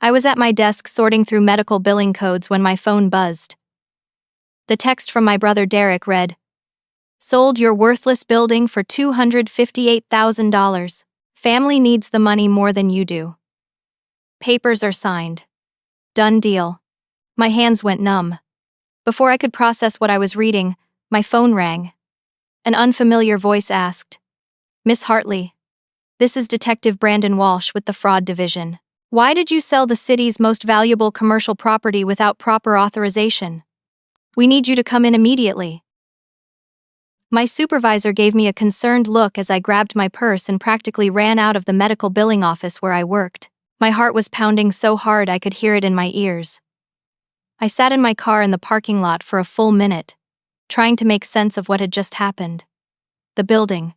I was at my desk sorting through medical billing codes when my phone buzzed. The text from my brother Derek read, "Sold your worthless building for $258,000. Family needs the money more than you do. Papers are signed. Done deal." My hands went numb. Before I could process what I was reading, my phone rang. An unfamiliar voice asked, "Miss Hartley, this is Detective Brandon Walsh with the Fraud Division. Why did you sell the city's most valuable commercial property without proper authorization? We need you to come in immediately." My supervisor gave me a concerned look as I grabbed my purse and practically ran out of the medical billing office where I worked. My heart was pounding so hard I could hear it in my ears. I sat in my car in the parking lot for a full minute, trying to make sense of what had just happened. The building.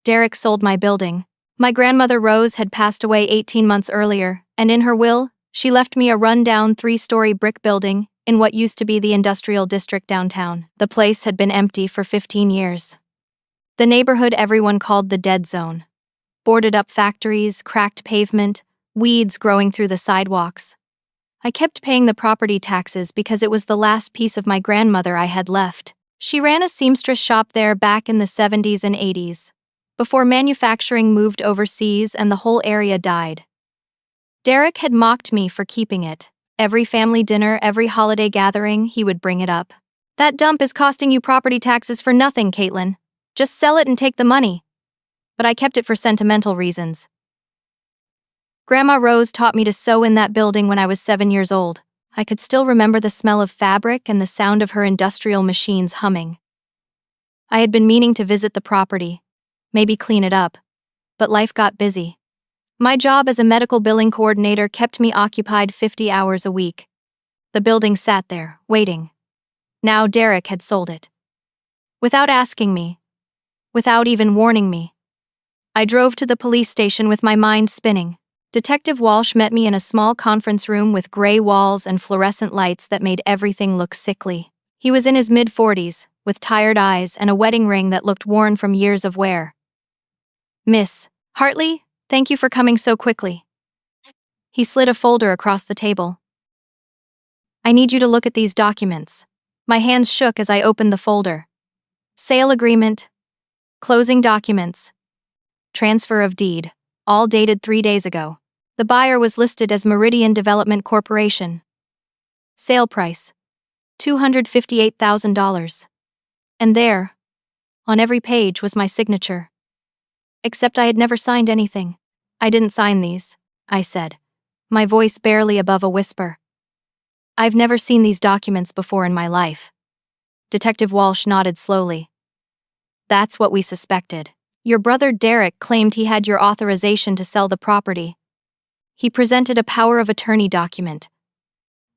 Derek sold my building. My grandmother Rose had passed away 18 months earlier, and in her will, she left me a run-down 3-story brick building in what used to be the industrial district downtown. The place had been empty for 15 years. The neighborhood everyone called the dead zone. Boarded-up factories, cracked pavement, weeds growing through the sidewalks. I kept paying the property taxes because it was the last piece of my grandmother I had left. She ran a seamstress shop there back in the 70s and 80s, before manufacturing moved overseas and the whole area died. Derek had mocked me for keeping it. Every family dinner, every holiday gathering, he would bring it up. "That dump is costing you property taxes for nothing, Caitlin. Just sell it and take the money." But I kept it for sentimental reasons. Grandma Rose taught me to sew in that building when I was 7 years old. I could still remember the smell of fabric and the sound of her industrial machines humming. I had been meaning to visit the property, maybe clean it up, but life got busy. My job as a medical billing coordinator kept me occupied 50 hours a week. The building sat there, waiting. Now Derek had sold it. Without asking me. Without even warning me. I drove to the police station with my mind spinning. Detective Walsh met me in a small conference room with gray walls and fluorescent lights that made everything look sickly. He was in his mid-40s, with tired eyes and a wedding ring that looked worn from years of wear. "Miss Hartley, thank you for coming so quickly." He slid a folder across the table. "I need you to look at these documents." My hands shook as I opened the folder. Sale agreement, closing documents, transfer of deed, all dated 3 days ago. The buyer was listed as Meridian Development Corporation. Sale price, $258,000. And there, on every page, was my signature. Except I had never signed anything. "I didn't sign these," I said, my voice barely above a whisper. "I've never seen these documents before in my life." Detective Walsh nodded slowly. "That's what we suspected. Your brother Derek claimed he had your authorization to sell the property. He presented a power of attorney document.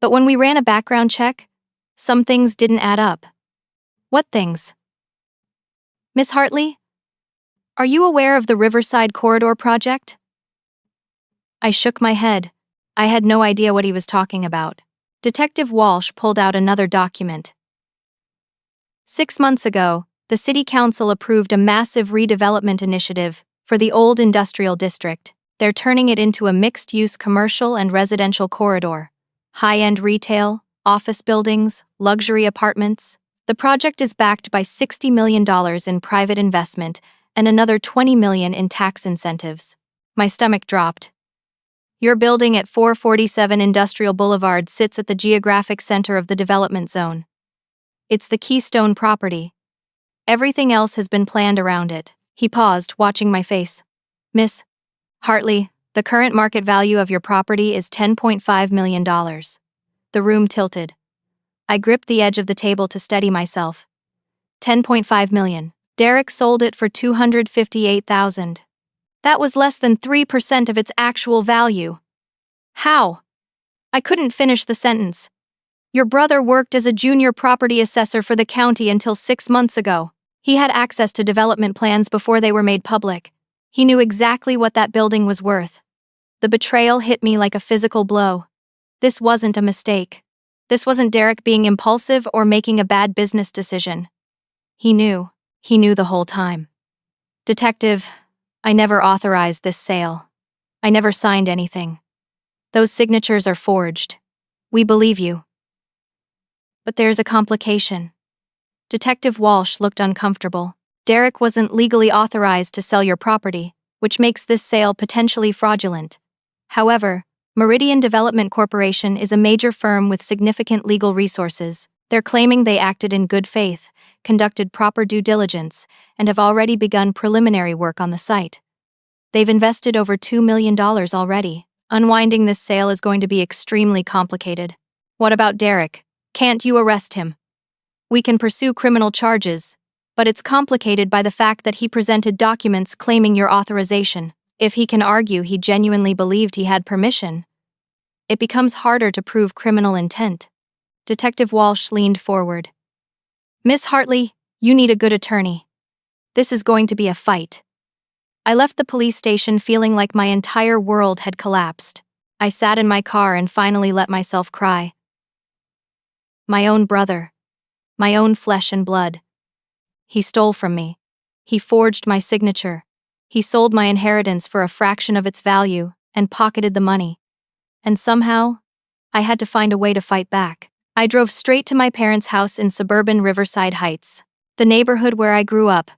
But when we ran a background check, some things didn't add up." "What things?" "Miss Hartley, are you aware of the Riverside Corridor project?" I shook my head. I had no idea what he was talking about. Detective Walsh pulled out another document. 6 months ago, the City Council approved a massive redevelopment initiative for the old industrial district. They're turning it into a mixed-use commercial and residential corridor. High-end retail, office buildings, luxury apartments. The project is backed by $60 million in private investment and another $20 million in tax incentives. My stomach dropped. Your building at 447 Industrial Boulevard sits at the geographic center of the development zone. It's the keystone property. Everything else has been planned around it. He paused, watching my face. "Miss Hartley, the current market value of your property is $10.5 million. The room tilted. I gripped the edge of the table to steady myself. $10.5 million. Derek sold it for $258,000. That was less than 3% of its actual value. How?" I couldn't finish the sentence. "Your brother worked as a junior property assessor for the county until 6 months ago. He had access to development plans before they were made public. He knew exactly what that building was worth." The betrayal hit me like a physical blow. This wasn't a mistake. This wasn't Derek being impulsive or making a bad business decision. He knew. He knew the whole time. "Detective, I never authorized this sale. I never signed anything. Those signatures are forged. We believe you. But there's a complication. Detective Walsh looked uncomfortable. Derek wasn't legally authorized to sell your property, which makes this sale potentially fraudulent. However, Meridian Development Corporation is a major firm with significant legal resources. They're claiming they acted in good faith, conducted proper due diligence, and have already begun preliminary work on the site. They've invested over $2 million already. Unwinding this sale is going to be extremely complicated. What about Derek? Can't you arrest him? We can pursue criminal charges, but it's complicated by the fact that he presented documents claiming your authorization. If he can argue he genuinely believed he had permission, it becomes harder to prove criminal intent. Detective Walsh leaned forward. Miss Hartley, you need a good attorney. This is going to be a fight. I left the police station feeling like my entire world had collapsed. I sat in my car and finally let myself cry. My own brother. My own flesh and blood. He stole from me. He forged my signature. He sold my inheritance for a fraction of its value and pocketed the money. And somehow, I had to find a way to fight back. I drove straight to my parents' house in suburban Riverside Heights, the neighborhood where I grew up.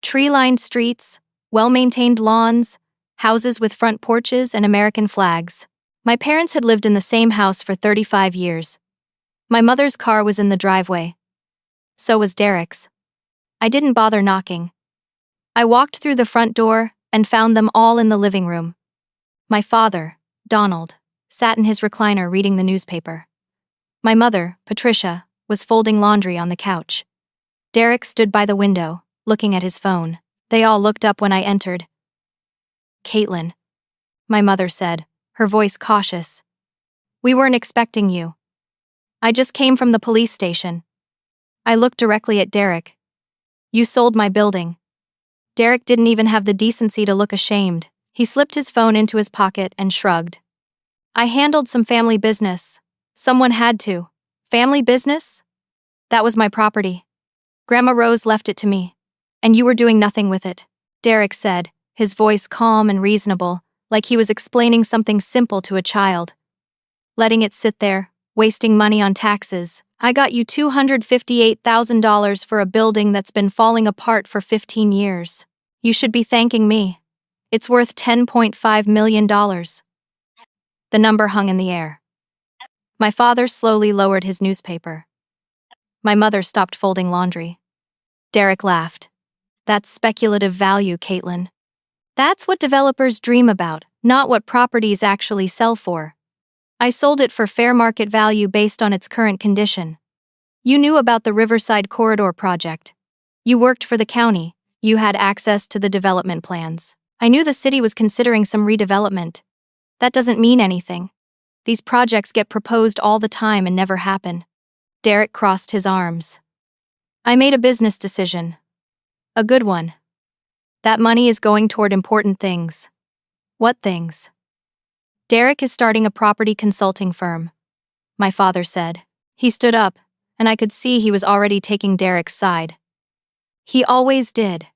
Tree-lined streets, well-maintained lawns, houses with front porches and American flags. My parents had lived in the same house for 35 years. My mother's car was in the driveway. So was Derek's. I didn't bother knocking. I walked through the front door and found them all in the living room. My father, Donald, sat in his recliner reading the newspaper. My mother, Patricia, was folding laundry on the couch. Derek stood by the window, looking at his phone. They all looked up when I entered. "Caitlin," my mother said, her voice cautious. "We weren't expecting you. I just came from the police station." I looked directly at Derek. "You sold my building." Derek didn't even have the decency to look ashamed. He slipped his phone into his pocket and shrugged. "I handled some family business. Someone had to." "Family business?" "That was my property. Grandma Rose left it to me. And you were doing nothing with it," Derek said, his voice calm and reasonable, like he was explaining something simple to a child. "Letting it sit there, wasting money on taxes. I got you $258,000 for a building that's been falling apart for 15 years. You should be thanking me. It's worth $10.5 million. The number hung in the air. My father slowly lowered his newspaper. My mother stopped folding laundry. Derek laughed. "That's speculative value, Caitlin. That's what developers dream about, not what properties actually sell for. I sold it for fair market value based on its current condition. You knew about the Riverside Corridor project. You worked for the county. You had access to the development plans. I knew the city was considering some redevelopment. That doesn't mean anything. These projects get proposed all the time and never happen." Derek crossed his arms. "I made a business decision. A good one. That money is going toward important things." "What things?" "Derek is starting a property consulting firm," my father said. He stood up, and I could see he was already taking Derek's side. He always did.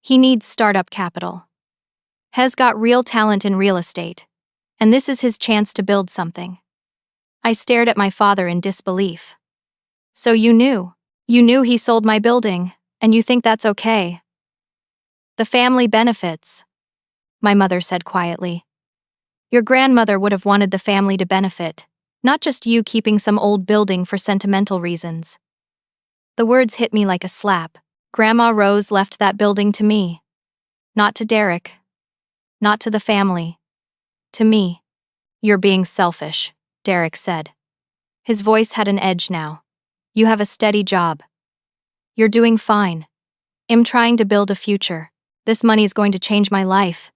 He needs startup capital. Has got real talent in real estate, and this is his chance to build something. I stared at my father in disbelief. "So you knew? You knew he sold my building, and you think that's okay?" "The family benefits," my mother said quietly. "Your grandmother would have wanted the family to benefit, not just you keeping some old building for sentimental reasons." The words hit me like a slap. Grandma Rose left that building to me. Not to Derek. Not to the family. To me. "You're being selfish," Derek said. His voice had an edge now. "You have a steady job. You're doing fine. I'm trying to build a future. This money is going to change my life.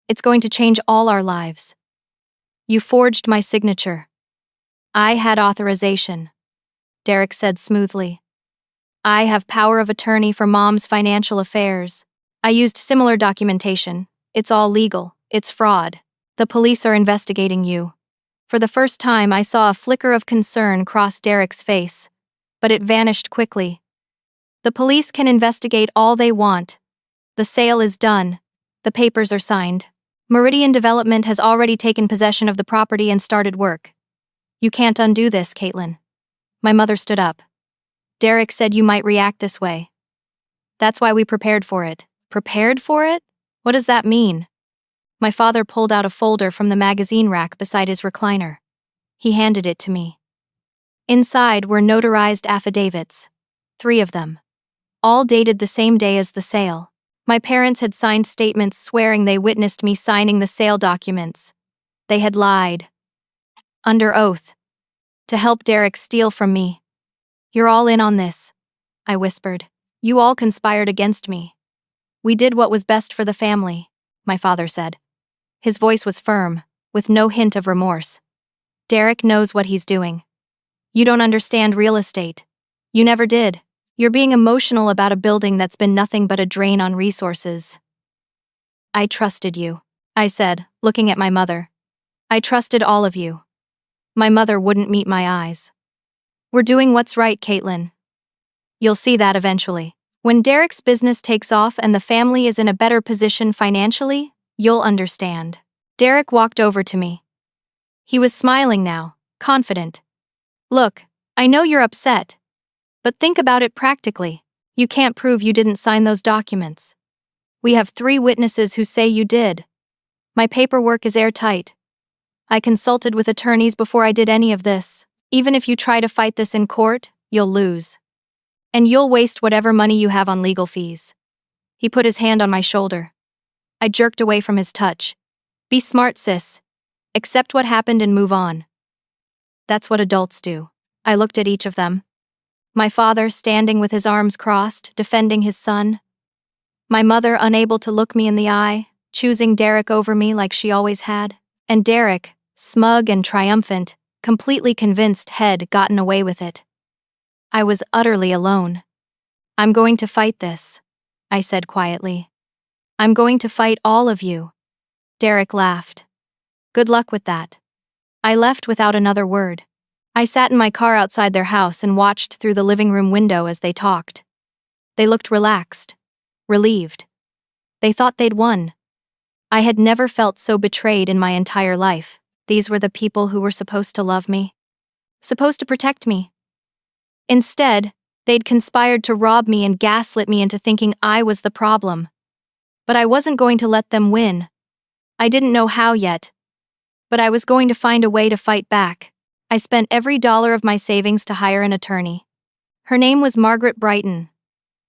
It's going to change all our lives. You forged my signature." "I had authorization," Derek said smoothly. "I have power of attorney for Mom's financial affairs. I used similar documentation. It's all legal. It's fraud. The police are investigating you." For the first time, I saw a flicker of concern cross Derek's face, but it vanished quickly. "The police can investigate all they want. The sale is done. The papers are signed. Meridian Development has already taken possession of the property and started work. You can't undo this, Caitlin. My mother stood up. Derek said you might react this way. That's why we prepared for it. Prepared for it? What does that mean? My father pulled out a folder from the magazine rack beside his recliner. He handed it to me. Inside were notarized affidavits. 3 of them. All dated the same day as the sale. My parents had signed statements swearing they witnessed me signing the sale documents. They had lied. Under oath. To help Derek steal from me. You're all in on this, I whispered. You all conspired against me. We did what was best for the family, my father said. His voice was firm, with no hint of remorse. Derek knows what he's doing. You don't understand real estate. You never did. You're being emotional about a building that's been nothing but a drain on resources. I trusted you, I said, looking at my mother. I trusted all of you. My mother wouldn't meet my eyes. We're doing what's right, Caitlin. You'll see that eventually. When Derek's business takes off and the family is in a better position financially, you'll understand. Derek walked over to me. He was smiling now, confident. Look, I know you're upset. But think about it practically. You can't prove you didn't sign those documents. We have 3 witnesses who say you did. My paperwork is airtight. I consulted with attorneys before I did any of this. Even if you try to fight this in court, you'll lose. And you'll waste whatever money you have on legal fees. He put his hand on my shoulder. I jerked away from his touch. Be smart, sis. Accept what happened and move on. That's what adults do. I looked at each of them. My father standing with his arms crossed, defending his son. My mother unable to look me in the eye, choosing Derek over me like she always had. And Derek, smug and triumphant, completely convinced he'd gotten away with it. I was utterly alone. I'm going to fight this, I said quietly. I'm going to fight all of you. Derek laughed. Good luck with that. I left without another word. I sat in my car outside their house and watched through the living room window as they talked. They looked relaxed, relieved. They thought they'd won. I had never felt so betrayed in my entire life. These were the people who were supposed to love me, supposed to protect me. Instead, they'd conspired to rob me and gaslit me into thinking I was the problem. But I wasn't going to let them win. I didn't know how yet. But I was going to find a way to fight back. I spent every dollar of my savings to hire an attorney. Her name was Margaret Brighton,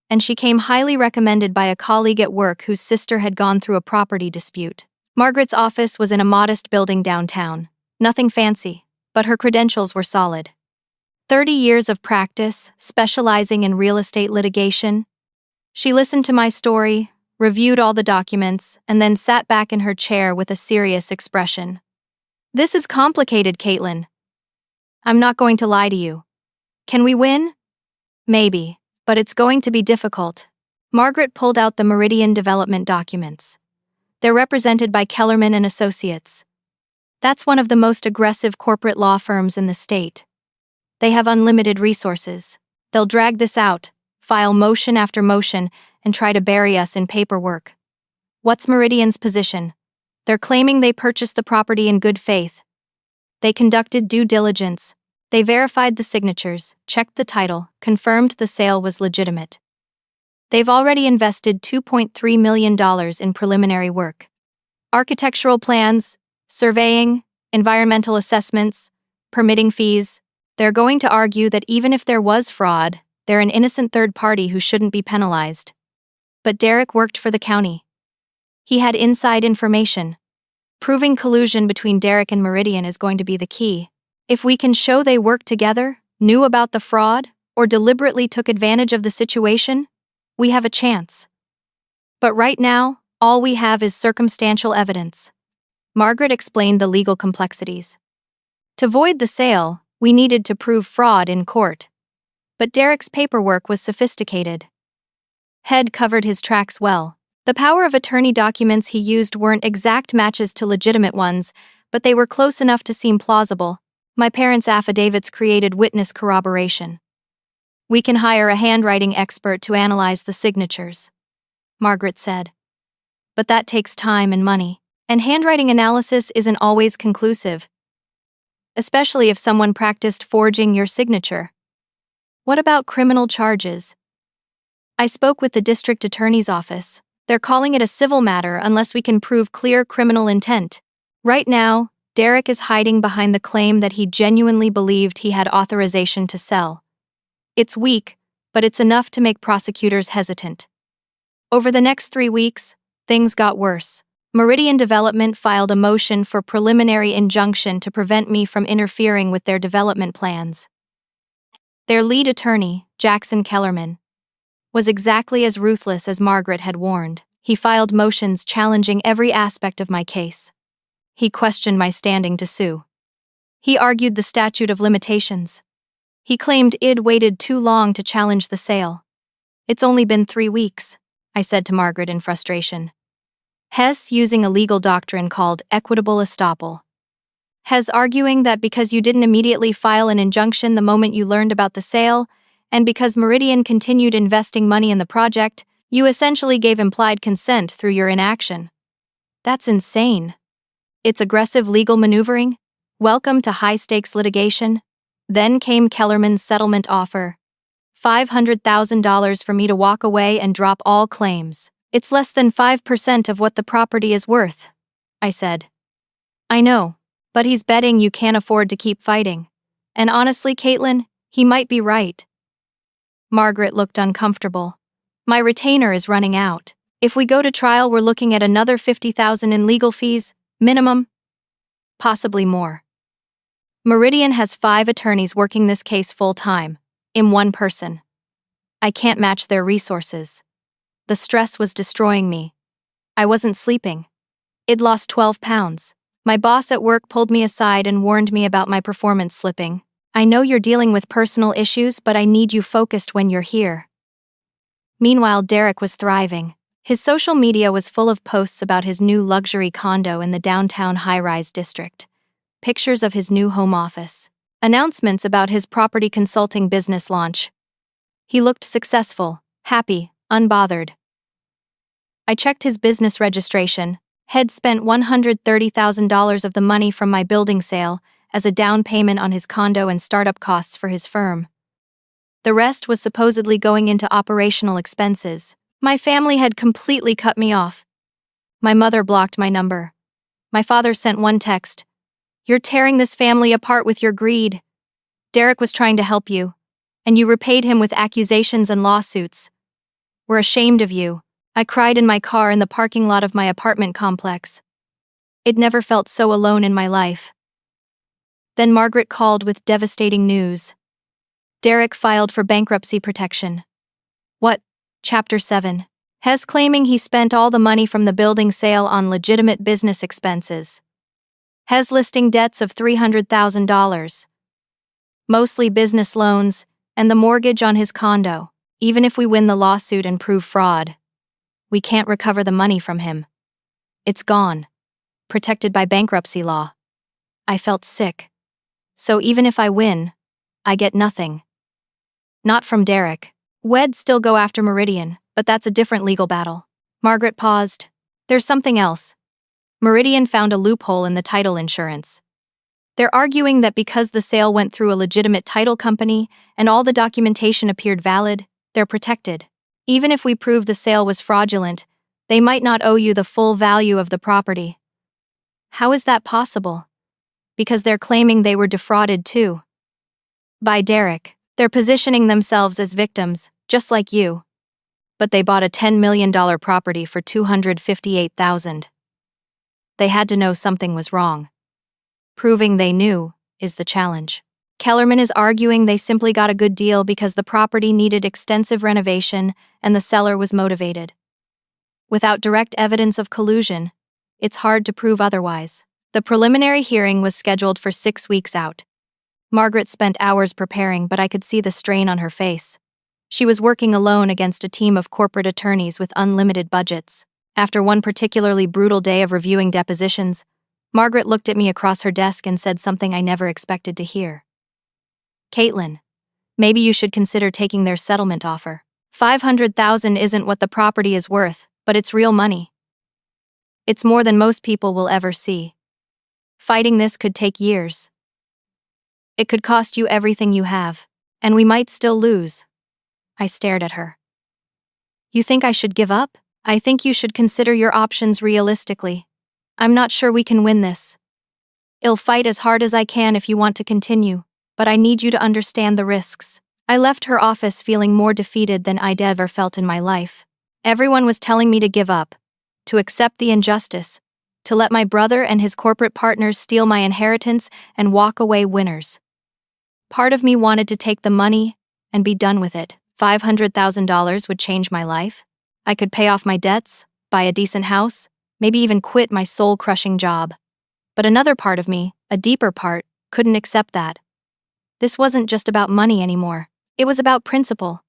and she came highly recommended by a colleague at work whose sister had gone through a property dispute. Margaret's office was in a modest building downtown. Nothing fancy, but her credentials were solid. 30 years of practice, specializing in real estate litigation. She listened to my story, reviewed all the documents, and then sat back in her chair with a serious expression. This is complicated, Caitlin. I'm not going to lie to you. Can we win? Maybe, but it's going to be difficult. Margaret pulled out the Meridian Development documents. They're represented by Kellerman and Associates. That's one of the most aggressive corporate law firms in the state. They have unlimited resources. They'll drag this out, file motion after motion, and try to bury us in paperwork. What's Meridian's position? They're claiming they purchased the property in good faith. They conducted due diligence. They verified the signatures, checked the title, confirmed the sale was legitimate. They've already invested $2.3 million in preliminary work. Architectural plans, surveying, environmental assessments, permitting fees. They're going to argue that even if there was fraud, they're an innocent third party who shouldn't be penalized. But Derek worked for the county. He had inside information. Proving collusion between Derek and Meridian is going to be the key. If we can show they worked together, knew about the fraud, or deliberately took advantage of the situation, we have a chance. But right now, all we have is circumstantial evidence. Margaret explained the legal complexities. To void the sale, we needed to prove fraud in court. But Derek's paperwork was sophisticated. Head covered his tracks well. The power of attorney documents he used weren't exact matches to legitimate ones, but they were close enough to seem plausible. My parents' affidavits created witness corroboration. We can hire a handwriting expert to analyze the signatures, Margaret said. But that takes time and money. And handwriting analysis isn't always conclusive, especially if someone practiced forging your signature. What about criminal charges? I spoke with the district attorney's office. They're calling it a civil matter unless we can prove clear criminal intent. Right now, Derek is hiding behind the claim that he genuinely believed he had authorization to sell. It's weak, but it's enough to make prosecutors hesitant. Over the next 3 weeks, things got worse. Meridian Development filed a motion for preliminary injunction to prevent me from interfering with their development plans. Their lead attorney, Jackson Kellerman, was exactly as ruthless as Margaret had warned. He filed motions challenging every aspect of my case. He questioned my standing to sue. He argued the statute of limitations. He claimed I'd waited too long to challenge the sale. It's only been 3 weeks, I said to Margaret in frustration. Hess using a legal doctrine called equitable estoppel. Hess arguing that because you didn't immediately file an injunction the moment you learned about the sale, and because Meridian continued investing money in the project, you essentially gave implied consent through your inaction. That's insane. It's aggressive legal maneuvering. Welcome to high-stakes litigation. Then came Kellerman's settlement offer. $500,000 for me to walk away and drop all claims. It's less than 5% of what the property is worth, I said. I know, but he's betting you can't afford to keep fighting. And honestly, Caitlin, he might be right. Margaret looked uncomfortable. My retainer is running out. If we go to trial, we're looking at another $50,000 in legal fees, minimum. Possibly more. Meridian has 5 attorneys working this case full-time, in one person. I can't match their resources. The stress was destroying me. I wasn't sleeping. I'd lost 12 pounds. My boss at work pulled me aside and warned me about my performance slipping. I know you're dealing with personal issues, but I need you focused when you're here. Meanwhile, Derek was thriving. His social media was full of posts about his new luxury condo in the downtown high-rise district, pictures of his new home office, announcements about his property consulting business launch. He looked successful, happy, unbothered. I checked his business registration. Had spent $130,000 of the money from my building sale as a down payment on his condo and startup costs for his firm. The rest was supposedly going into operational expenses. My family had completely cut me off. My mother blocked my number. My father sent one text. You're tearing this family apart with your greed. Derek was trying to help you, and you repaid him with accusations and lawsuits. We're ashamed of you. I cried in my car in the parking lot of my apartment complex. I'd never felt so alone in my life. Then Margaret called with devastating news. Derek filed for bankruptcy protection. What? Chapter 7. Hess claiming he spent all the money from the building sale on legitimate business expenses. Hess listing debts of $300,000. Mostly business loans, and the mortgage on his condo. Even if we win the lawsuit and prove fraud, we can't recover the money from him. It's gone. Protected by bankruptcy law. I felt sick. So even if I win, I get nothing. Not from Derek. We'd still go after Meridian, but that's a different legal battle. Margaret paused. There's something else. Meridian found a loophole in the title insurance. They're arguing that because the sale went through a legitimate title company and all the documentation appeared valid, they're protected. Even if we prove the sale was fraudulent, they might not owe you the full value of the property. How is that possible? Because they're claiming they were defrauded too. By Derek. They're positioning themselves as victims, just like you. But they bought a $10 million property for $258,000. They had to know something was wrong. Proving they knew is the challenge. Kellerman is arguing they simply got a good deal because the property needed extensive renovation and the seller was motivated. Without direct evidence of collusion, it's hard to prove otherwise. The preliminary hearing was scheduled for 6 weeks out. Margaret spent hours preparing, but I could see the strain on her face. She was working alone against a team of corporate attorneys with unlimited budgets. After one particularly brutal day of reviewing depositions, Margaret looked at me across her desk and said something I never expected to hear. Caitlin, maybe you should consider taking their settlement offer. $500,000 isn't what the property is worth, but it's real money. It's more than most people will ever see. Fighting this could take years. It could cost you everything you have, and we might still lose. I stared at her. You think I should give up? I think you should consider your options realistically. I'm not sure we can win this. I'll fight as hard as I can if you want to continue, but I need you to understand the risks. I left her office feeling more defeated than I'd ever felt in my life. Everyone was telling me to give up, to accept the injustice, to let my brother and his corporate partners steal my inheritance and walk away winners. Part of me wanted to take the money and be done with it. $500,000 would change my life. I could pay off my debts, buy a decent house, maybe even quit my soul-crushing job. But another part of me, a deeper part, couldn't accept that. This wasn't just about money anymore. It was about principle.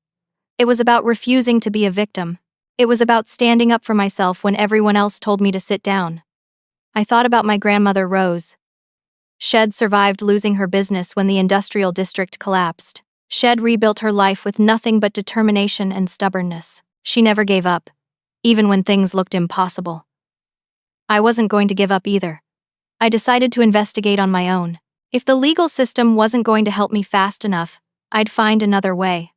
It was about refusing to be a victim. It was about standing up for myself when everyone else told me to sit down. I thought about my grandmother Rose. Shed survived losing her business when the industrial district collapsed. Shed rebuilt her life with nothing but determination and stubbornness. She never gave up, even when things looked impossible. I wasn't going to give up either. I decided to investigate on my own. If the legal system wasn't going to help me fast enough, I'd find another way.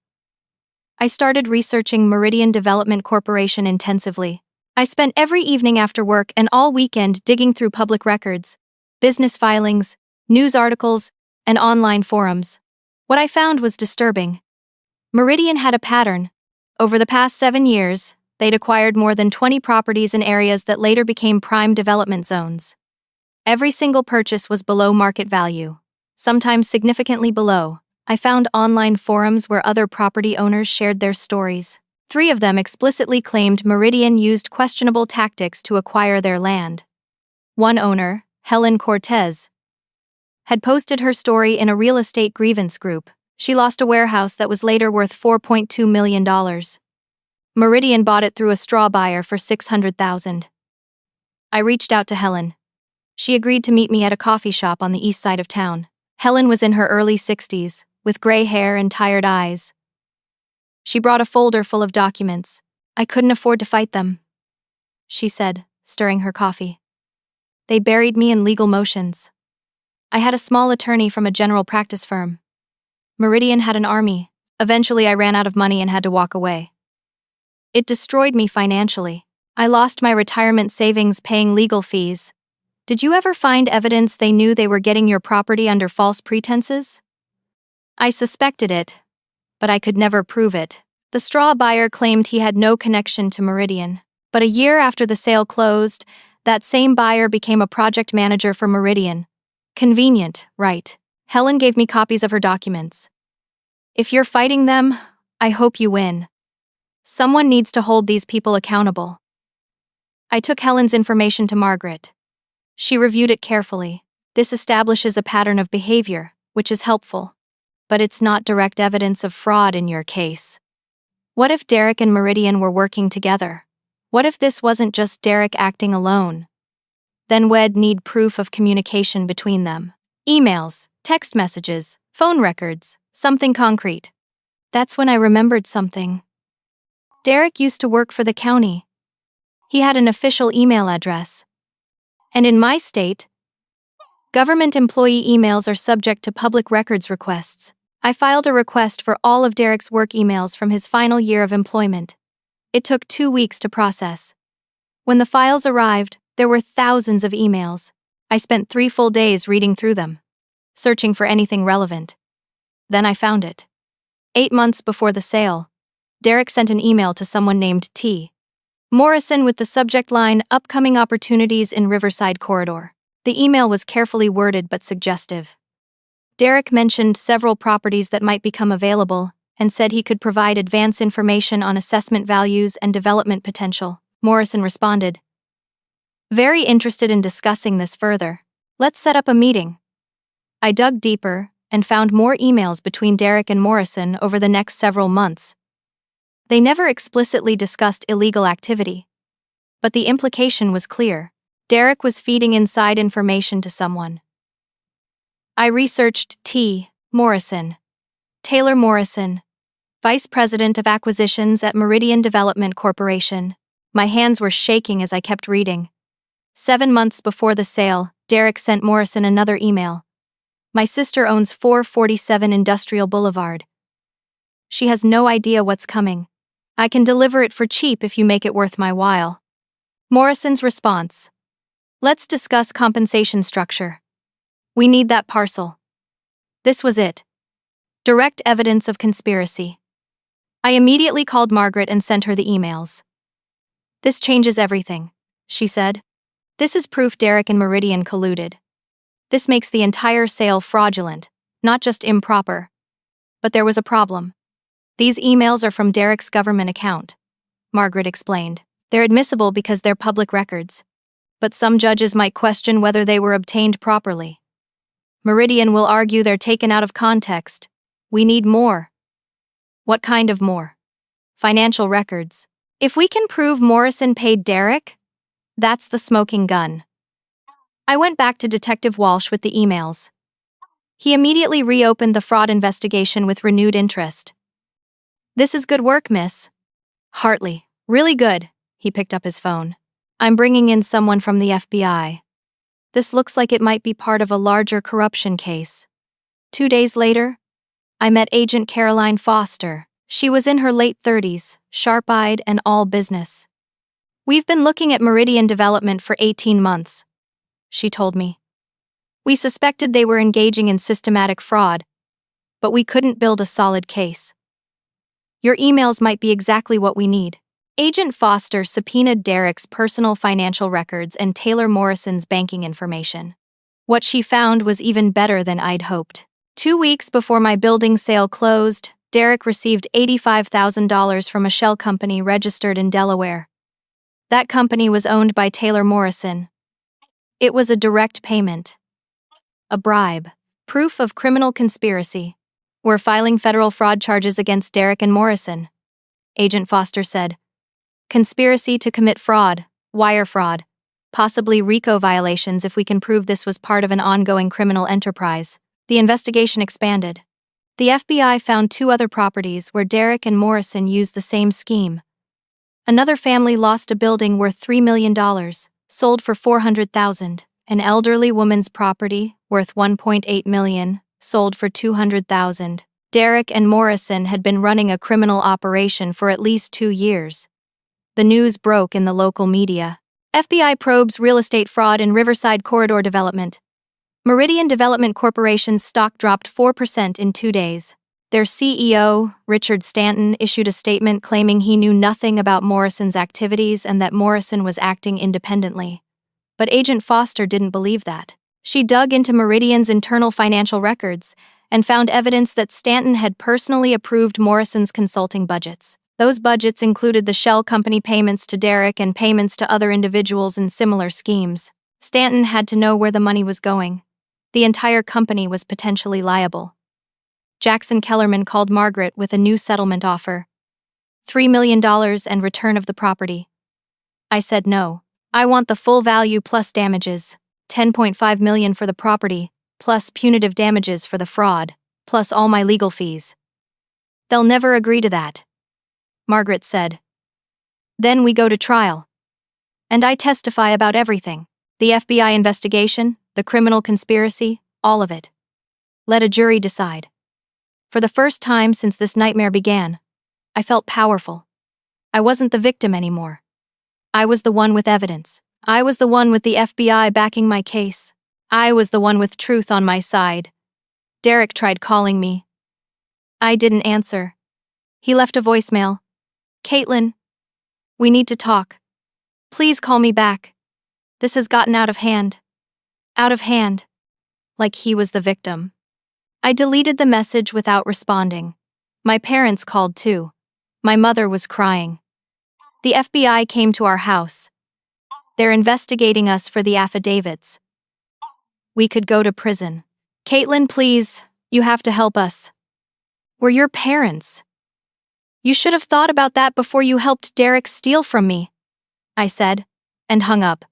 I started researching Meridian Development Corporation intensively. I spent every evening after work and all weekend digging through public records, business filings, news articles, and online forums. What I found was disturbing. Meridian had a pattern. Over the past 7 years, they'd acquired more than 20 properties in areas that later became prime development zones. Every single purchase was below market value, sometimes significantly below. I found online forums where other property owners shared their stories. 3 of them explicitly claimed Meridian used questionable tactics to acquire their land. One owner, Helen Cortez, had posted her story in a real estate grievance group. She lost a warehouse that was later worth $4.2 million. Meridian bought it through a straw buyer for $600,000. I reached out to Helen. She agreed to meet me at a coffee shop on the east side of town. Helen was in her early 60s, with gray hair and tired eyes. She brought a folder full of documents. I couldn't afford to fight them, she said, stirring her coffee. They buried me in legal motions. I had a small attorney from a general practice firm. Meridian had an army. Eventually, I ran out of money and had to walk away. It destroyed me financially. I lost my retirement savings paying legal fees. Did you ever find evidence they knew they were getting your property under false pretenses? I suspected it, but I could never prove it. The straw buyer claimed he had no connection to Meridian. But a year after the sale closed, that same buyer became a project manager for Meridian. Convenient, right? Helen gave me copies of her documents. If you're fighting them, I hope you win. Someone needs to hold these people accountable. I took Helen's information to Margaret. She reviewed it carefully. This establishes a pattern of behavior, which is helpful. But it's not direct evidence of fraud in your case. What if Derek and Meridian were working together? What if this wasn't just Derek acting alone? Then we'd need proof of communication between them. Emails, text messages, phone records, something concrete. That's when I remembered something. Derek used to work for the county. He had an official email address. And in my state, government employee emails are subject to public records requests. I filed a request for all of Derek's work emails from his final year of employment. It took 2 weeks to process. When the files arrived, there were thousands of emails. I spent 3 full days reading through them, searching for anything relevant. Then I found it. 8 months before the sale, Derek sent an email to someone named T. Morrison with the subject line, "Upcoming Opportunities in Riverside Corridor." The email was carefully worded but suggestive. Derek mentioned several properties that might become available and said he could provide advance information on assessment values and development potential. Morrison responded, "Very interested in discussing this further. Let's set up a meeting." I dug deeper and found more emails between Derek and Morrison over the next several months. They never explicitly discussed illegal activity, but the implication was clear. Derek was feeding inside information to someone. I researched T. Morrison. Taylor Morrison, Vice President of Acquisitions at Meridian Development Corporation. My hands were shaking as I kept reading. 7 months before the sale, Derek sent Morrison another email. My sister owns 447 Industrial Boulevard. She has no idea what's coming. I can deliver it for cheap if you make it worth my while. Morrison's response. Let's discuss compensation structure. We need that parcel. This was it. Direct evidence of conspiracy. I immediately called Margaret and sent her the emails. This changes everything, she said. This is proof Derek and Meridian colluded. This makes the entire sale fraudulent, not just improper. But there was a problem. These emails are from Derek's government account, Margaret explained. They're admissible because they're public records. But some judges might question whether they were obtained properly. Meridian will argue they're taken out of context. We need more. What kind of more? Financial records. If we can prove Morrison paid Derek, that's the smoking gun. I went back to Detective Walsh with the emails. He immediately reopened the fraud investigation with renewed interest. This is good work, miss. Hartley, really good. He picked up his phone. I'm bringing in someone from the FBI. This looks like it might be part of a larger corruption case. 2 days later, I met Agent Caroline Foster. She was in her late 30s, sharp-eyed and all business. We've been looking at Meridian Development for 18 months, she told me. We suspected they were engaging in systematic fraud, but we couldn't build a solid case. Your emails might be exactly what we need. Agent Foster subpoenaed Derek's personal financial records and Taylor Morrison's banking information. What she found was even better than I'd hoped. 2 weeks before my building sale closed, Derek received $85,000 from a shell company registered in Delaware. That company was owned by Taylor Morrison. It was a direct payment. A bribe. Proof of criminal conspiracy. We're filing federal fraud charges against Derek and Morrison, Agent Foster said. Conspiracy to commit fraud, wire fraud, possibly RICO violations if we can prove this was part of an ongoing criminal enterprise. The investigation expanded. The FBI found 2 other properties where Derek and Morrison used the same scheme. Another family lost a building worth $3 million, sold for $400,000. An elderly woman's property, worth $1.8 million, sold for $200,000. Derek and Morrison had been running a criminal operation for at least 2 years. The news broke in the local media. FBI probes real estate fraud in Riverside Corridor Development. Meridian Development Corporation's stock dropped 4% in 2 days. Their CEO, Richard Stanton, issued a statement claiming he knew nothing about Morrison's activities and that Morrison was acting independently. But Agent Foster didn't believe that. She dug into Meridian's internal financial records and found evidence that Stanton had personally approved Morrison's consulting budgets. Those budgets included the shell company payments to Derek and payments to other individuals in similar schemes. Stanton had to know where the money was going. The entire company was potentially liable. Jackson Kellerman called Margaret with a new settlement offer. $3 million and return of the property. I said no. I want the full value plus damages. $10.5 million for the property, plus punitive damages for the fraud, plus all my legal fees. They'll never agree to that, Margaret said. Then we go to trial. And I testify about everything. The FBI investigation, the criminal conspiracy, all of it. Let a jury decide. For the first time since this nightmare began, I felt powerful. I wasn't the victim anymore. I was the one with evidence. I was the one with the FBI backing my case. I was the one with truth on my side. Derek tried calling me. I didn't answer. He left a voicemail. Caitlin, we need to talk. Please call me back. This has gotten out of hand. Out of hand. Like he was the victim. I deleted the message without responding. My parents called too. My mother was crying. The FBI came to our house. They're investigating us for the affidavits. We could go to prison. Caitlin, please, you have to help us. We're your parents. You should have thought about that before you helped Derek steal from me, I said, and hung up.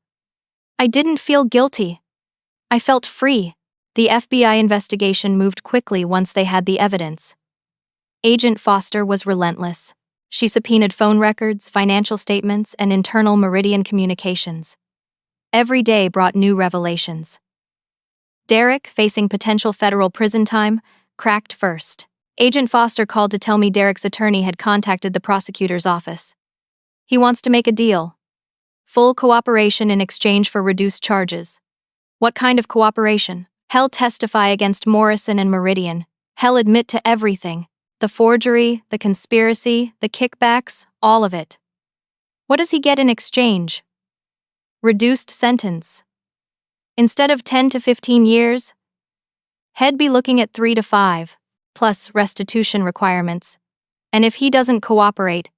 I didn't feel guilty. I felt free. The FBI investigation moved quickly once they had the evidence. Agent Foster was relentless. She subpoenaed phone records, financial statements, and internal Meridian communications. Every day brought new revelations. Derek, facing potential federal prison time, cracked first. Agent Foster called to tell me Derek's attorney had contacted the prosecutor's office. He wants to make a deal. Full cooperation in exchange for reduced charges. What kind of cooperation? He'll testify against Morrison and Meridian. He'll admit to everything. The forgery, the conspiracy, the kickbacks, all of it. What does he get in exchange? Reduced sentence. Instead of 10 to 15 years, he'd be looking at 3 to 5, plus restitution requirements. And if he doesn't cooperate,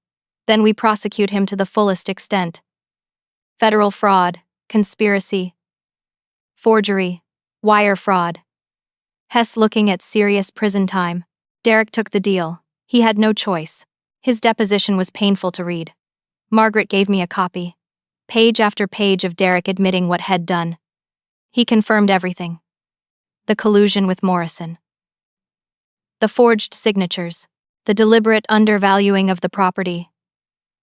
then we prosecute him to the fullest extent. Federal fraud, conspiracy, forgery, wire fraud. Hess looking at serious prison time. Derek took the deal. He had no choice. His deposition was painful to read. Margaret gave me a copy. Page after page of Derek admitting what he'd done. He confirmed everything. The collusion with Morrison. The forged signatures. The deliberate undervaluing of the property.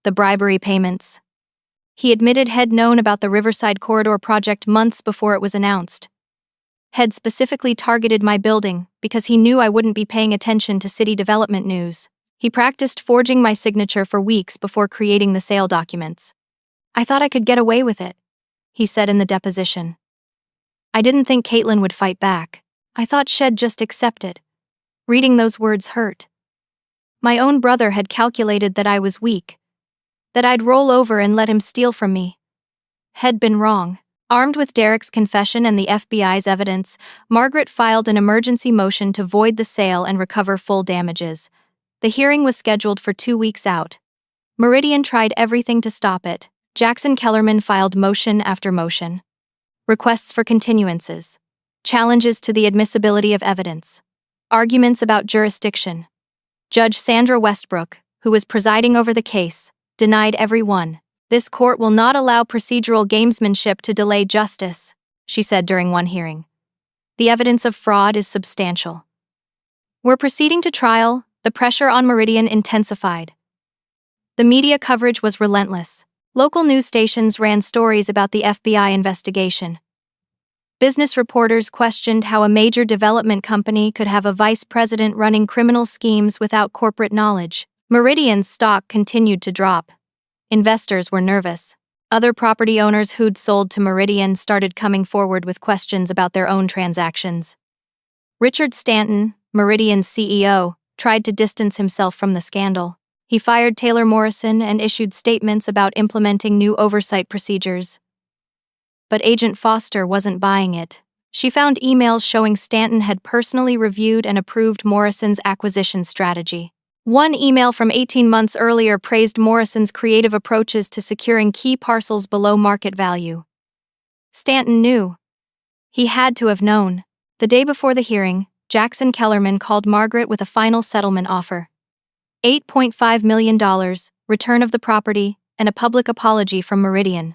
The bribery payments. He admitted he'd known about the Riverside Corridor project months before it was announced. He'd specifically targeted my building because he knew I wouldn't be paying attention to city development news. He practiced forging my signature for weeks before creating the sale documents. I thought I could get away with it, he said in the deposition. I didn't think Caitlin would fight back. I thought she'd just accept it. Reading those words hurt. My own brother had calculated that I was weak, that I'd roll over and let him steal from me. He'd been wrong. Armed with Derek's confession and the FBI's evidence, Margaret filed an emergency motion to void the sale and recover full damages. The hearing was scheduled for 2 weeks out. Meridian tried everything to stop it. Jackson Kellerman filed motion after motion. Requests for continuances. Challenges to the admissibility of evidence. Arguments about jurisdiction. Judge Sandra Westbrook, who was presiding over the case, denied every one. This court will not allow procedural gamesmanship to delay justice, she said during one hearing. The evidence of fraud is substantial. We're proceeding to trial. The pressure on Meridian intensified. The media coverage was relentless. Local news stations ran stories about the FBI investigation. Business reporters questioned how a major development company could have a vice president running criminal schemes without corporate knowledge. Meridian's stock continued to drop. Investors were nervous. Other property owners who'd sold to Meridian started coming forward with questions about their own transactions. Richard Stanton, Meridian's CEO, tried to distance himself from the scandal. He fired Taylor Morrison and issued statements about implementing new oversight procedures. But Agent Foster wasn't buying it. She found emails showing Stanton had personally reviewed and approved Morrison's acquisition strategy. One email from 18 months earlier praised Morrison's creative approaches to securing key parcels below market value. Stanton knew. He had to have known. The day before the hearing, Jackson Kellerman called Margaret with a final settlement offer. $8.5 million, return of the property, and a public apology from Meridian.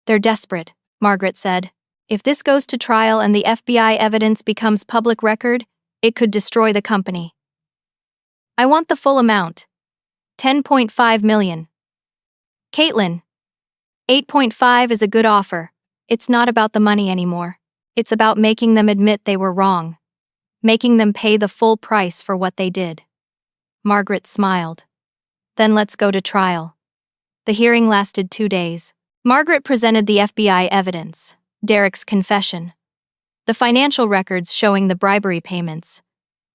They're desperate, Margaret said. If this goes to trial and the FBI evidence becomes public record, it could destroy the company. I want the full amount. $10.5 million. Caitlin. 8.5 is a good offer. It's not about the money anymore. It's about making them admit they were wrong. Making them pay the full price for what they did. Margaret smiled. Then let's go to trial. The hearing lasted 2 days. Margaret presented the FBI evidence, Derek's confession, the financial records showing the bribery payments,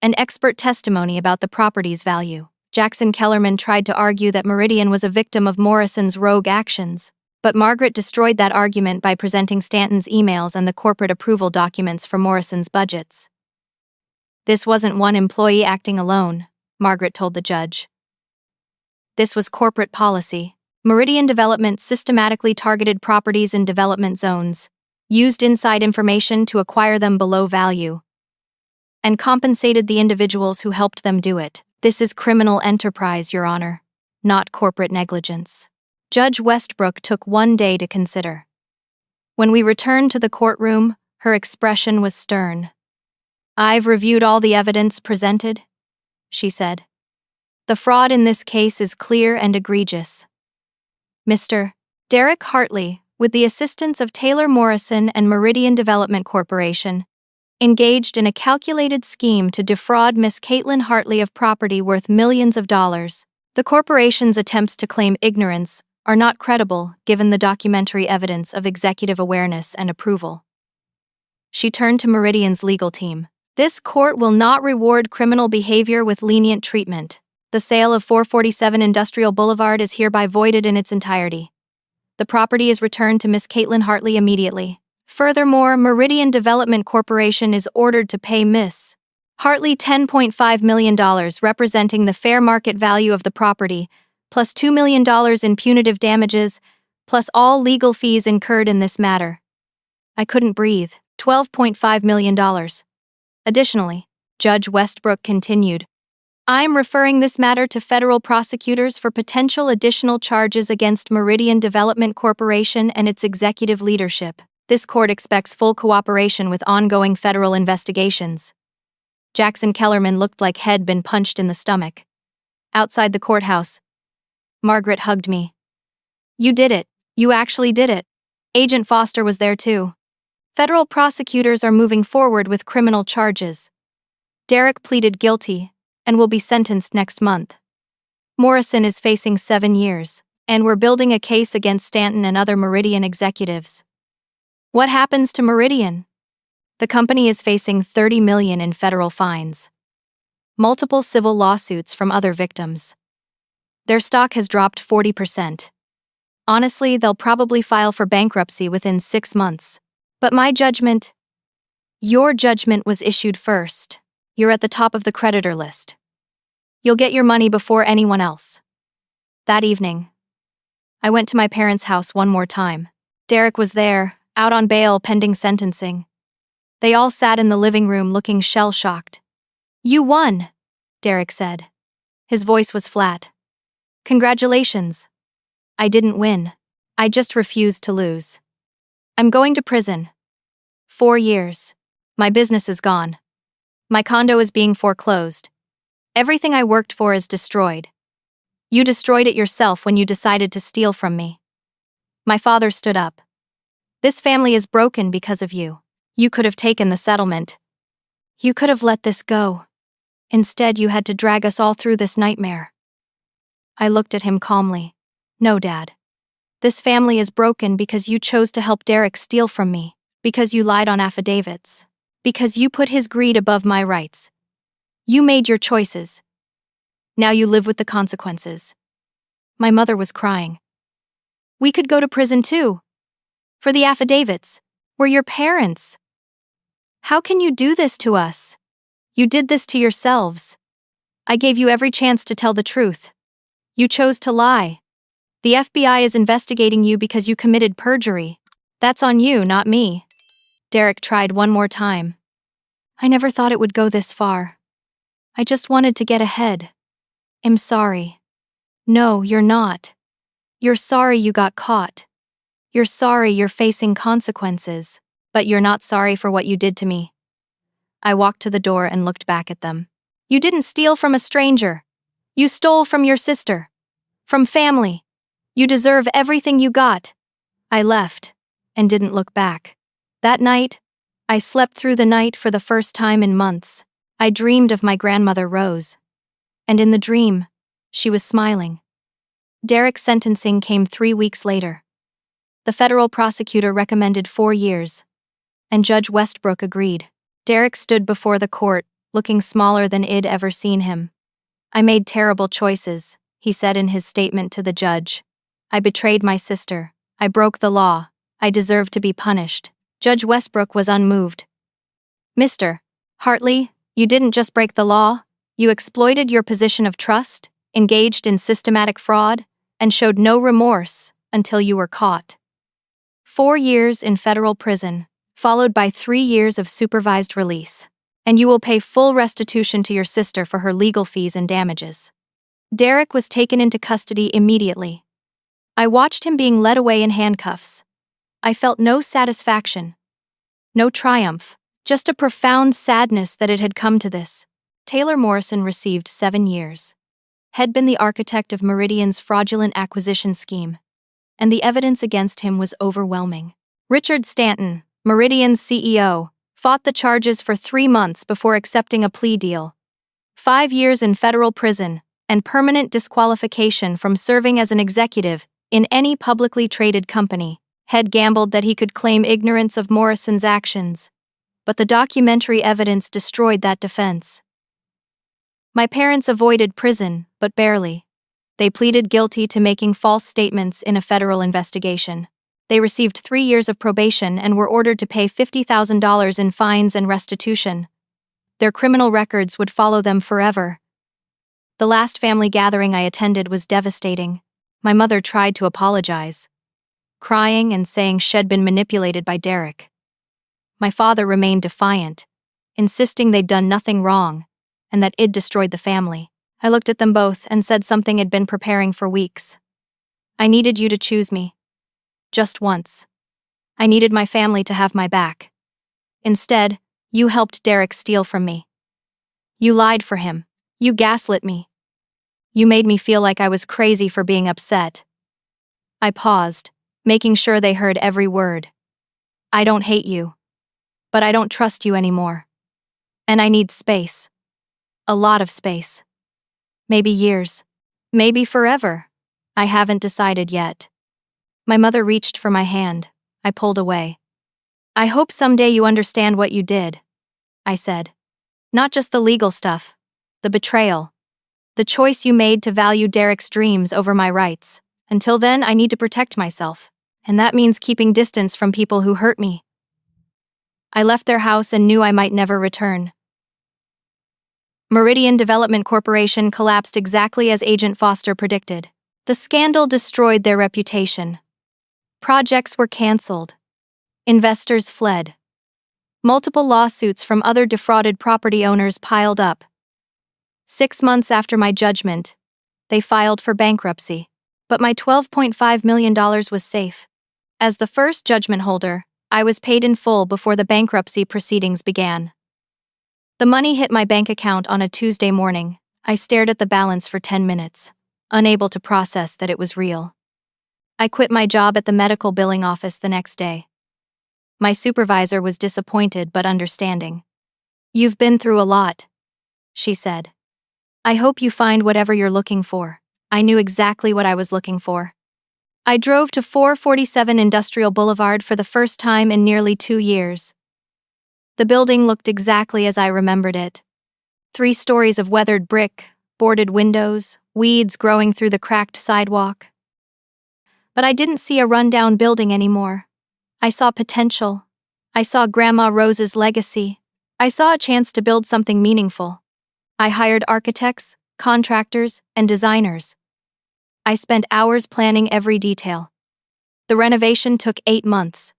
and expert testimony about the property's value. Jackson Kellerman tried to argue that Meridian was a victim of Morrison's rogue actions, but Margaret destroyed that argument by presenting Stanton's emails and the corporate approval documents for Morrison's budgets. This wasn't one employee acting alone, Margaret told the judge. This was corporate policy. Meridian Development systematically targeted properties in development zones, used inside information to acquire them below value, and compensated the individuals who helped them do it. This is criminal enterprise, Your Honor, not corporate negligence. Judge Westbrook took 1 day to consider. When we returned to the courtroom, her expression was stern. I've reviewed all the evidence presented, she said. The fraud in this case is clear and egregious. Mr. Derek Hartley, with the assistance of Taylor Morrison and Meridian Development Corporation, engaged in a calculated scheme to defraud Miss Caitlin Hartley of property worth millions of dollars. The corporation's attempts to claim ignorance are not credible given the documentary evidence of executive awareness and approval. She turned to Meridian's legal team. This court will not reward criminal behavior with lenient treatment. The sale of 447 Industrial Boulevard is hereby voided in its entirety. The property is returned to Miss Caitlin Hartley immediately. Furthermore, Meridian Development Corporation is ordered to pay Miss Hartley $10.5 million, representing the fair market value of the property, plus $2 million in punitive damages, plus all legal fees incurred in this matter. I couldn't breathe. $12.5 million. Additionally, Judge Westbrook continued, I'm referring this matter to federal prosecutors for potential additional charges against Meridian Development Corporation and its executive leadership. This court expects full cooperation with ongoing federal investigations. Jackson Kellerman looked like he'd been punched in the stomach. Outside the courthouse, Margaret hugged me. You did it. You actually did it. Agent Foster was there too. Federal prosecutors are moving forward with criminal charges. Derek pleaded guilty and will be sentenced next month. Morrison is facing 7 years, and we're building a case against Stanton and other Meridian executives. What happens to Meridian? The company is facing $30 million in federal fines. Multiple civil lawsuits from other victims. Their stock has dropped 40%. Honestly, they'll probably file for bankruptcy within 6 months. But my judgment, your judgment was issued first. You're at the top of the creditor list. You'll get your money before anyone else. That evening, I went to my parents' house one more time. Derek was there, out on bail pending sentencing. They all sat in the living room looking shell-shocked. You won, Derek said. His voice was flat. Congratulations. I didn't win. I just refused to lose. I'm going to prison. 4 years. My business is gone. My condo is being foreclosed. Everything I worked for is destroyed. You destroyed it yourself when you decided to steal from me. My father stood up. This family is broken because of you. You could have taken the settlement. You could have let this go. Instead, you had to drag us all through this nightmare. I looked at him calmly. No, Dad. This family is broken because you chose to help Derek steal from me, because you lied on affidavits, because you put his greed above my rights. You made your choices. Now you live with the consequences. My mother was crying. We could go to prison too. For the affidavits. We're your parents. How can you do this to us? You did this to yourselves. I gave you every chance to tell the truth. You chose to lie. The FBI is investigating you because you committed perjury. That's on you, not me. Derek tried one more time. I never thought it would go this far. I just wanted to get ahead. I'm sorry. No, you're not. You're sorry you got caught. You're sorry you're facing consequences, but you're not sorry for what you did to me. I walked to the door and looked back at them. You didn't steal from a stranger. You stole from your sister. From family. You deserve everything you got. I left and didn't look back. That night, I slept through the night for the first time in months. I dreamed of my grandmother Rose. And in the dream, she was smiling. Derek's sentencing came 3 weeks later. The federal prosecutor recommended 4 years, and Judge Westbrook agreed. Derek stood before the court, looking smaller than I'd ever seen him. I made terrible choices, he said in his statement to the judge. I betrayed my sister. I broke the law. I deserve to be punished. Judge Westbrook was unmoved. Mr. Hartley, you didn't just break the law. You exploited your position of trust, engaged in systematic fraud, and showed no remorse until you were caught. 4 years in federal prison, followed by 3 years of supervised release. And you will pay full restitution to your sister for her legal fees and damages. Derek was taken into custody immediately. I watched him being led away in handcuffs. I felt no satisfaction, no triumph, just a profound sadness that it had come to this. Taylor Morrison received 7 years. Had been the architect of Meridian's fraudulent acquisition scheme. and the evidence against him was overwhelming. Richard Stanton, Meridian's CEO, fought the charges for 3 months before accepting a plea deal. 5 years in federal prison and permanent disqualification from serving as an executive in any publicly traded company. Head gambled that he could claim ignorance of Morrison's actions, but the documentary evidence destroyed that defense. My parents avoided prison, but barely. They pleaded guilty to making false statements in a federal investigation. They received 3 years of probation and were ordered to pay $50,000 in fines and restitution. Their criminal records would follow them forever. The last family gathering I attended was devastating. My mother tried to apologize, crying and saying she'd been manipulated by Derek. My father remained defiant, insisting they'd done nothing wrong, and that I'd destroyed the family. I looked at them both and said something I'd been preparing for weeks. I needed you to choose me. Just once. I needed my family to have my back. Instead, you helped Derek steal from me. You lied for him. You gaslit me. You made me feel like I was crazy for being upset. I paused, making sure they heard every word. I don't hate you, but I don't trust you anymore. And I need space. A lot of space. Maybe years. Maybe forever. I haven't decided yet. My mother reached for my hand. I pulled away. I hope someday you understand what you did, I said. Not just the legal stuff, the betrayal, the choice you made to value Derek's dreams over my rights. Until then, I need to protect myself, and that means keeping distance from people who hurt me. I left their house and knew I might never return. Meridian Development Corporation collapsed exactly as Agent Foster predicted. The scandal destroyed their reputation. Projects were canceled. Investors fled. Multiple lawsuits from other defrauded property owners piled up. 6 months after my judgment, they filed for bankruptcy. But my $12.5 million was safe. As the first judgment holder, I was paid in full before the bankruptcy proceedings began. The money hit my bank account on a Tuesday morning. I stared at the balance for 10 minutes, unable to process that it was real. I quit my job at the medical billing office the next day. My supervisor was disappointed but understanding. "You've been through a lot," she said. "I hope you find whatever you're looking for." I knew exactly what I was looking for. I drove to 447 Industrial Boulevard for the first time in nearly 2 years. The building looked exactly as I remembered it. 3 stories of weathered brick, boarded windows, weeds growing through the cracked sidewalk. But I didn't see a rundown building anymore. I saw potential. I saw Grandma Rose's legacy. I saw a chance to build something meaningful. I hired architects, contractors, and designers. I spent hours planning every detail. The renovation took 8 months.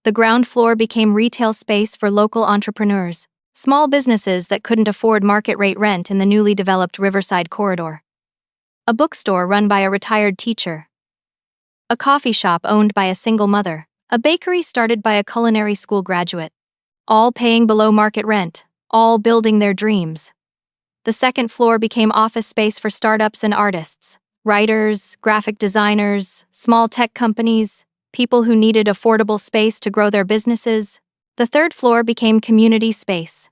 The ground floor became retail space for local entrepreneurs, small businesses that couldn't afford market-rate rent in the newly developed Riverside corridor. A bookstore run by a retired teacher. A coffee shop owned by a single mother. A bakery started by a culinary school graduate. All paying below market rent, all building their dreams. The second floor became office space for startups and artists, writers, graphic designers, small tech companies, people who needed affordable space to grow their businesses. The third floor became community space.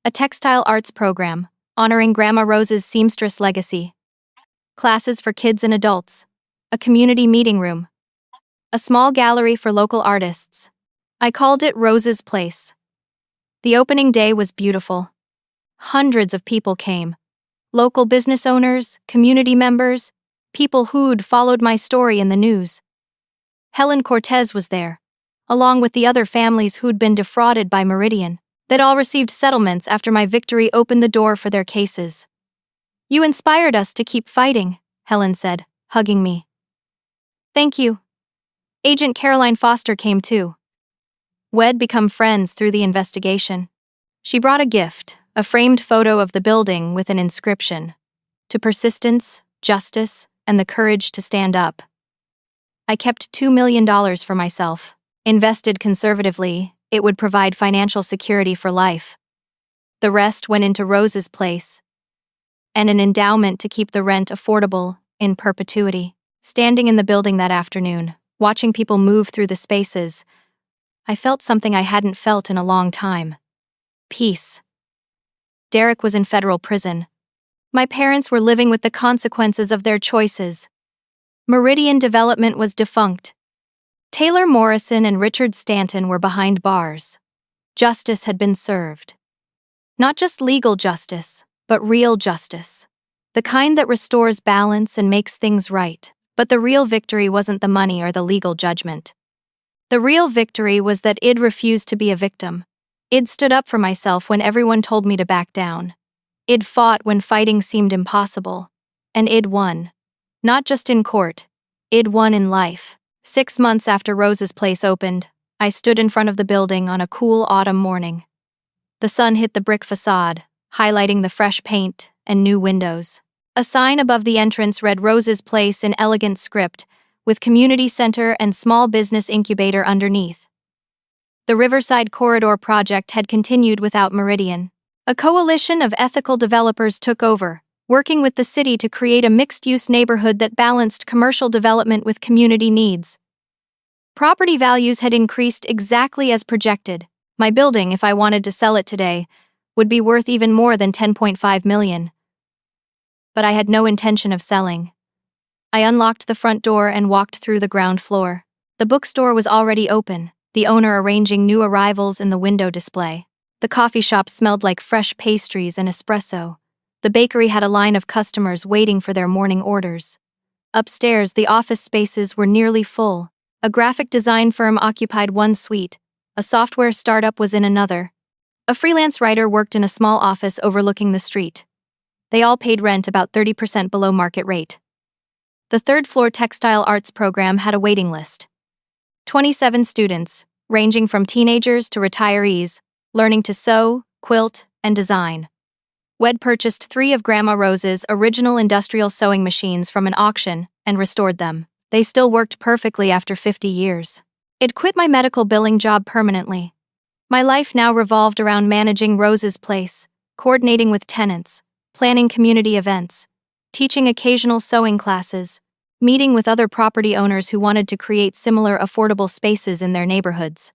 A textile arts program, honoring Grandma Rose's seamstress legacy. Classes for kids and adults. A community meeting room. A small gallery for local artists. I called it Rose's Place. The opening day was beautiful. Hundreds of people came. Local business owners, community members, people who'd followed my story in the news. Helen Cortez was there, along with the other families who'd been defrauded by Meridian. They'd all received settlements after my victory opened the door for their cases. "You inspired us to keep fighting," Helen said, hugging me. "Thank you." Agent Caroline Foster came too. We'd become friends through the investigation. She brought a gift, a framed photo of the building with an inscription: "To persistence, justice, and the courage to stand up." I kept $2 million for myself. Invested conservatively, it would provide financial security for life. The rest went into Rose's Place, and an endowment to keep the rent affordable in perpetuity. Standing in the building that afternoon, watching people move through the spaces, I felt something I hadn't felt in a long time. Peace. Derek was in federal prison. My parents were living with the consequences of their choices. Meridian Development was defunct. Taylor Morrison and Richard Stanton were behind bars. Justice had been served. Not just legal justice, but real justice. The kind that restores balance and makes things right. But the real victory wasn't the money or the legal judgment. The real victory was that I'd refused to be a victim. I'd stood up for myself when everyone told me to back down. I'd fought when fighting seemed impossible. And I'd won. Not just in court. I'd won in life. 6 months after Rose's place opened, I stood in front of the building on a cool autumn morning. The sun hit the brick facade, highlighting the fresh paint and new windows. A sign above the entrance read Rose's Place in elegant script, with community center and small business incubator underneath. The Riverside Corridor project had continued without Meridian. A coalition of ethical developers took over, working with the city to create a mixed-use neighborhood that balanced commercial development with community needs. Property values had increased exactly as projected. My building, if I wanted to sell it today, would be worth even more than $10.5 million. But I had no intention of selling. I unlocked the front door and walked through the ground floor. The bookstore was already open, the owner arranging new arrivals in the window display. The coffee shop smelled like fresh pastries and espresso. The bakery had a line of customers waiting for their morning orders. Upstairs, the office spaces were nearly full. A graphic design firm occupied one suite. A software startup was in another. A freelance writer worked in a small office overlooking the street. They all paid rent about 30% below market rate. The third-floor textile arts program had a waiting list. 27 students, ranging from teenagers to retirees, learning to sew, quilt, and design. Wed purchased 3 of Grandma Rose's original industrial sewing machines from an auction and restored them. They still worked perfectly after 50 years. I'd quit my medical billing job permanently. My life now revolved around managing Rose's Place, coordinating with tenants, planning community events, teaching occasional sewing classes, meeting with other property owners who wanted to create similar affordable spaces in their neighborhoods.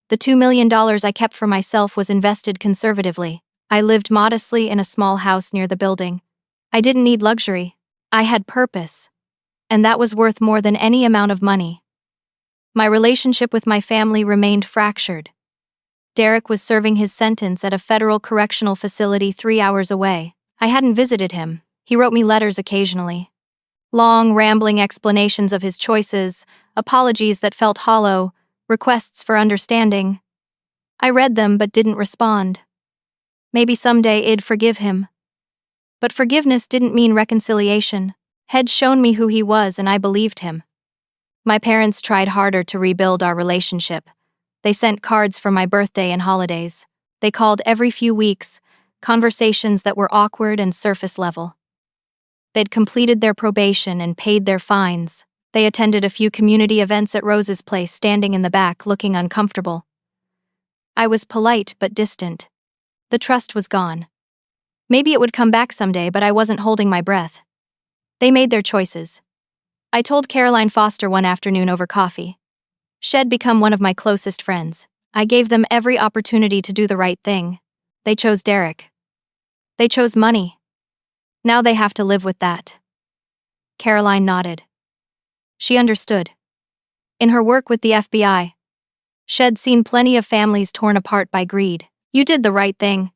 The $2 million I kept for myself was invested conservatively. I lived modestly in a small house near the building. I didn't need luxury. I had purpose. And that was worth more than any amount of money. My relationship with my family remained fractured. Derek was serving his sentence at a federal correctional facility 3 hours away. I hadn't visited him. He wrote me letters occasionally. Long, rambling explanations of his choices, apologies that felt hollow, requests for understanding. I read them but didn't respond. Maybe someday I'd forgive him. But forgiveness didn't mean reconciliation. He'd shown me who he was and I believed him. My parents tried harder to rebuild our relationship. They sent cards for my birthday and holidays. They called every few weeks, conversations that were awkward and surface level. They'd completed their probation and paid their fines. They attended a few community events at Rose's Place, standing in the back, looking uncomfortable. I was polite but distant. The trust was gone. Maybe it would come back someday, but I wasn't holding my breath. They made their choices. I told Caroline Foster one afternoon over coffee. She'd become one of my closest friends. I gave them every opportunity to do the right thing. They chose Derek. They chose money. Now they have to live with that. Caroline nodded. She understood. In her work with the FBI, she'd seen plenty of families torn apart by greed. You did the right thing,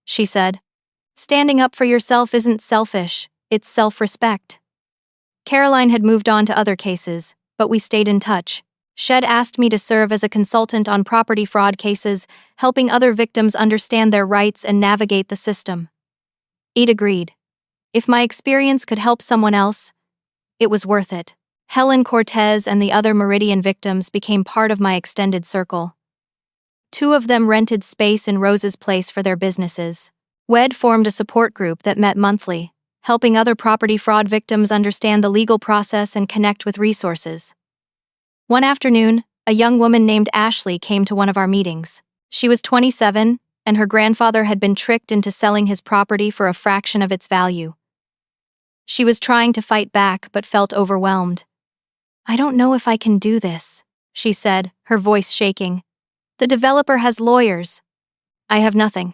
she said. Standing up for yourself isn't selfish, it's self-respect. Caroline had moved on to other cases, but we stayed in touch. She'd asked me to serve as a consultant on property fraud cases, helping other victims understand their rights and navigate the system. I'd agreed. If my experience could help someone else, it was worth it. Helen Cortez and the other Meridian victims became part of my extended circle. 2 of them rented space in Rose's Place for their businesses. WED formed a support group that met monthly, helping other property fraud victims understand the legal process and connect with resources. One afternoon, a young woman named Ashley came to one of our meetings. She was 27, and her grandfather had been tricked into selling his property for a fraction of its value. She was trying to fight back but felt overwhelmed. "I don't know if I can do this," she said, her voice shaking. "The developer has lawyers. I have nothing."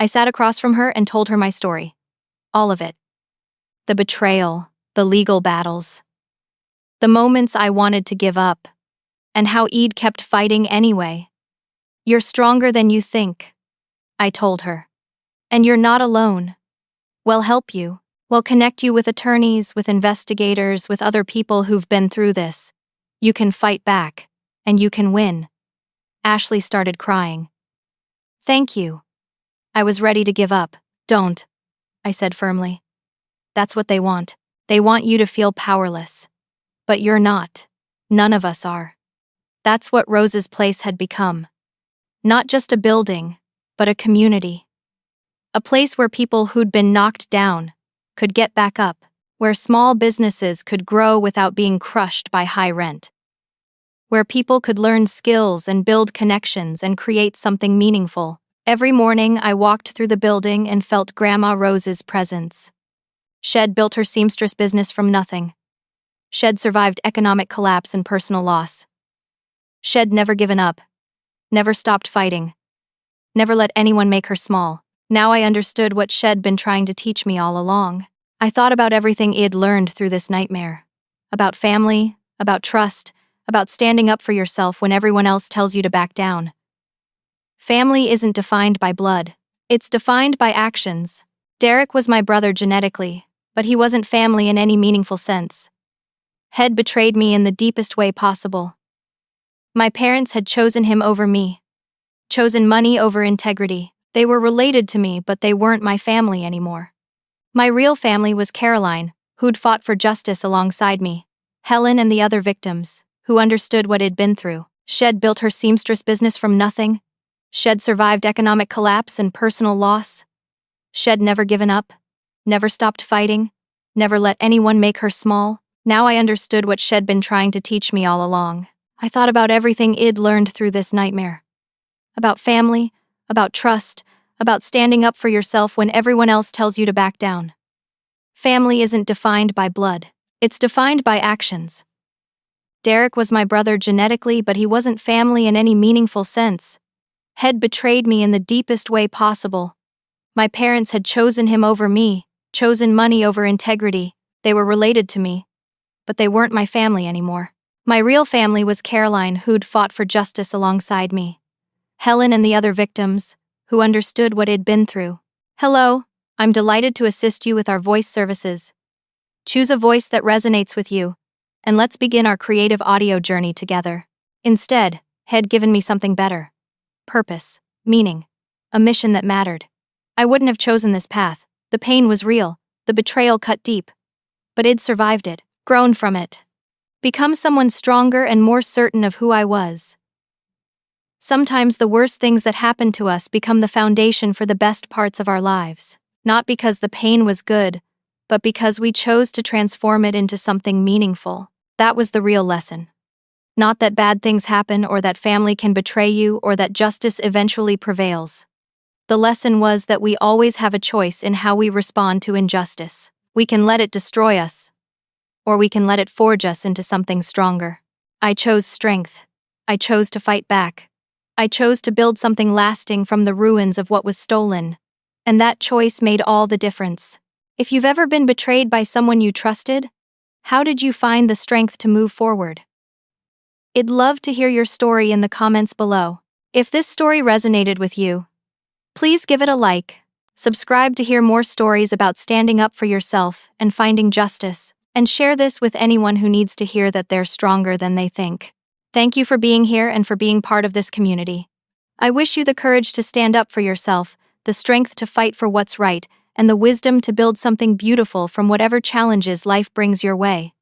I sat across from her and told her my story. All of it. The betrayal, the legal battles, the moments I wanted to give up, and how Eid kept fighting anyway. "You're stronger than you think," I told her. "And you're not alone. We'll help you. We'll connect you with attorneys, with investigators, with other people who've been through this. You can fight back, and you can win." Ashley started crying. "Thank you." I was ready to give up. "Don't," I said firmly. "That's what they want. They want you to feel powerless. But you're not. None of us are." That's what Rose's place had become. Not just a building, but a community. A place where people who'd been knocked down could get back up, where small businesses could grow without being crushed by high rent, where people could learn skills and build connections and create something meaningful. Every morning I walked through the building and felt Grandma Rose's presence. She'd built her seamstress business from nothing. She'd survived economic collapse and personal loss. She'd never given up, never stopped fighting, never let anyone make her small. Now I understood what she'd been trying to teach me all along. I thought about everything I'd learned through this nightmare. About family, about trust, about standing up for yourself when everyone else tells you to back down. Family isn't defined by blood. It's defined by actions. Derek was my brother genetically, but he wasn't family in any meaningful sense. He'd betrayed me in the deepest way possible. My parents had chosen him over me, chosen money over integrity. They were related to me, but they weren't my family anymore. My real family was Caroline, who'd fought for justice alongside me, Helen and the other victims, who understood what I'd been through. She'd built her seamstress business from nothing. She'd survived economic collapse and personal loss. She'd never given up, never stopped fighting, never let anyone make her small. Now I understood what she'd been trying to teach me all along. I thought about everything I'd learned through this nightmare. About family, about trust, about standing up for yourself when everyone else tells you to back down. Family isn't defined by blood. It's defined by actions. Derek was my brother genetically, but he wasn't family in any meaningful sense. He'd betrayed me in the deepest way possible. My parents had chosen him over me, chosen money over integrity. They were related to me, but they weren't my family anymore. My real family was Caroline, who'd fought for justice alongside me, Helen and the other victims, who understood what I'd been through. Hello, I'm delighted to assist you with our voice services. Choose a voice that resonates with you, and let's begin our creative audio journey together. Instead, had given me something better. Purpose, meaning, a mission that mattered. I wouldn't have chosen this path. The pain was real, the betrayal cut deep. But I'd survived it, grown from it, become someone stronger and more certain of who I was. Sometimes the worst things that happen to us become the foundation for the best parts of our lives, not because the pain was good, but because we chose to transform it into something meaningful. That was the real lesson. Not that bad things happen or that family can betray you or that justice eventually prevails. The lesson was that we always have a choice in how we respond to injustice. We can let it destroy us, or we can let it forge us into something stronger. I chose strength. I chose to fight back. I chose to build something lasting from the ruins of what was stolen. And that choice made all the difference. If you've ever been betrayed by someone you trusted, how did you find the strength to move forward? I'd love to hear your story in the comments below. If this story resonated with you, please give it a like. Subscribe to hear more stories about standing up for yourself and finding justice, and share this with anyone who needs to hear that they're stronger than they think. Thank you for being here and for being part of this community. I wish you the courage to stand up for yourself, the strength to fight for what's right, and the wisdom to build something beautiful from whatever challenges life brings your way.